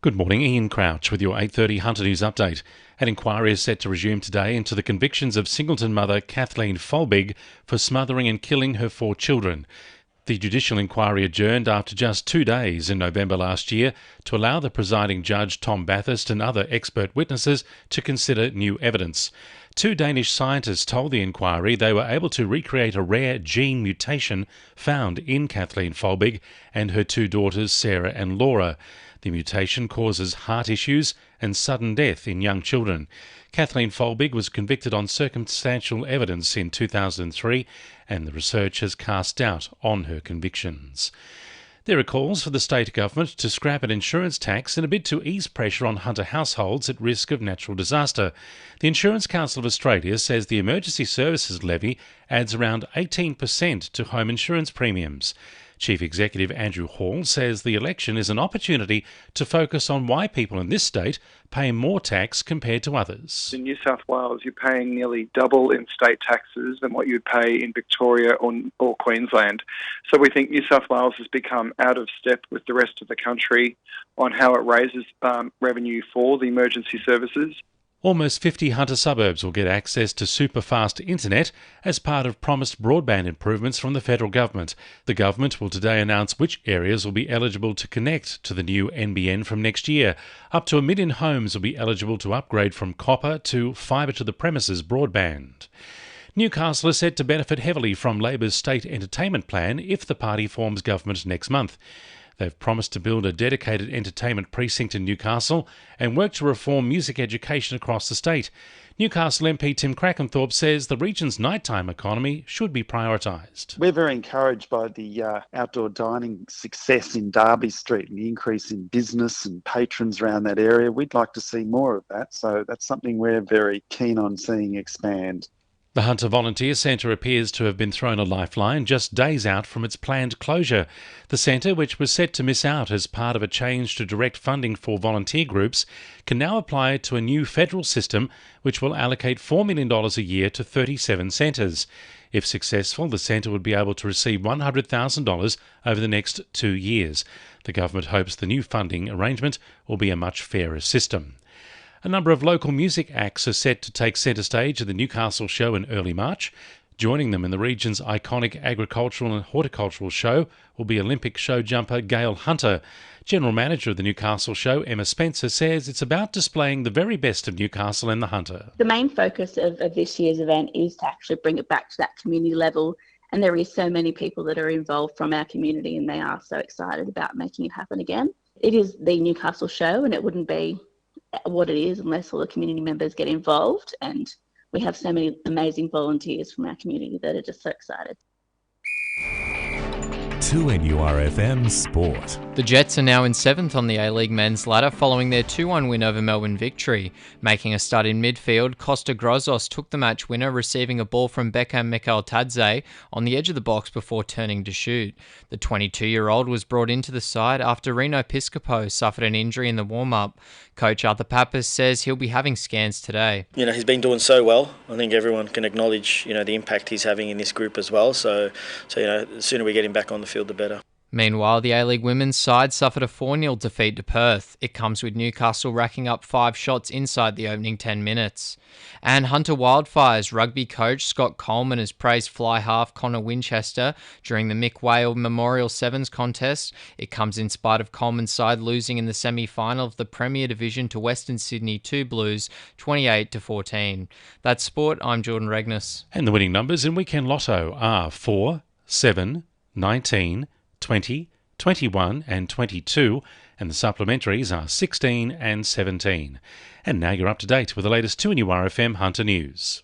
Good morning, Ian Crouch with your 8:30 Hunter News update. An inquiry is set to resume today into the convictions of Singleton mother Kathleen Folbig for smothering and killing her 4 children. The judicial inquiry adjourned after just 2 days in November last year to allow the presiding judge Tom Bathurst and other expert witnesses to consider new evidence. 2 Danish scientists told the inquiry they were able to recreate a rare gene mutation found in Kathleen Folbig and her 2 daughters Sarah and Laura. The mutation causes heart issues and sudden death in young children. Kathleen Folbig was convicted on circumstantial evidence in 2003, and the research has cast doubt on her convictions. There are calls for the state government to scrap an insurance tax in a bid to ease pressure on Hunter households at risk of natural disaster. The Insurance Council of Australia says the Emergency Services Levy adds around 18% to home insurance premiums. Chief Executive Andrew Hall says the election is an opportunity to focus on why people in this state pay more tax compared to others. In New South Wales, you're paying nearly double in state taxes than what you'd pay in Victoria or Queensland. So we think New South Wales has become out of step with the rest of the country on how it raises revenue for the emergency services. Almost 50 Hunter suburbs will get access to super-fast internet as part of promised broadband improvements from the federal government. The government will today announce which areas will be eligible to connect to the new NBN from next year. Up to 1 million homes will be eligible to upgrade from copper to fibre-to-the-premises broadband. Newcastle is set to benefit heavily from Labor's state entertainment plan if the party forms government next month. They've promised to build a dedicated entertainment precinct in Newcastle and work to reform music education across the state. Newcastle MP Tim Crackenthorpe says the region's nighttime economy should be prioritised. We're very encouraged by the outdoor dining success in Derby Street and the increase in business and patrons around that area. We'd like to see more of that, so that's something we're very keen on seeing expand. The Hunter Volunteer Centre appears to have been thrown a lifeline just days out from its planned closure. The centre, which was set to miss out as part of a change to direct funding for volunteer groups, can now apply to a new federal system which will allocate $4 million a year to 37 centres. If successful, the centre would be able to receive $100,000 over the next 2 years. The government hopes the new funding arrangement will be a much fairer system. A number of local music acts are set to take centre stage at the Newcastle show in early March. Joining them in the region's iconic agricultural and horticultural show will be Olympic show jumper Gail Hunter. General Manager of the Newcastle show, Emma Spencer, says it's about displaying the very best of Newcastle and the Hunter. The main focus of this year's event is to actually bring it back to that community level, and there is so many people that are involved from our community and they are so excited about making it happen again. It is the Newcastle show and it wouldn't be what it is unless all the community members get involved, and we have so many amazing volunteers from our community that are just so excited. 2NURFM Sport. The Jets are now in 7th on the A-League men's ladder following their 2-1 win over Melbourne Victory. Making a stud in midfield, Costa Grozos took the match winner, receiving a ball from Beckham Mikael-Tadze on the edge of the box before turning to shoot. The 22-year-old was brought into the side after Reno Piscopo suffered an injury in the warm-up. Coach Arthur Pappas says he'll be having scans today. He's been doing so well. I think everyone can acknowledge, the impact he's having in this group as well. So the sooner we get him back on the field, the better. Meanwhile, the A-League women's side suffered a 4-0 defeat to Perth. It comes with Newcastle racking up 5 shots inside the opening 10 minutes. And Hunter Wildfire's rugby coach Scott Coleman has praised fly half Connor Winchester during the Mick Whale Memorial Sevens contest. It comes in spite of Coleman's side losing in the semi-final of the Premier Division to Western Sydney 2 Blues 28-14. That's sport. I'm Jordan Regnis. And the winning numbers in Weekend Lotto are 4, 7, 19, 20, 21 and 22, and the supplementaries are 16 and 17. And now you're up to date with the latest 2NURFM Hunter News.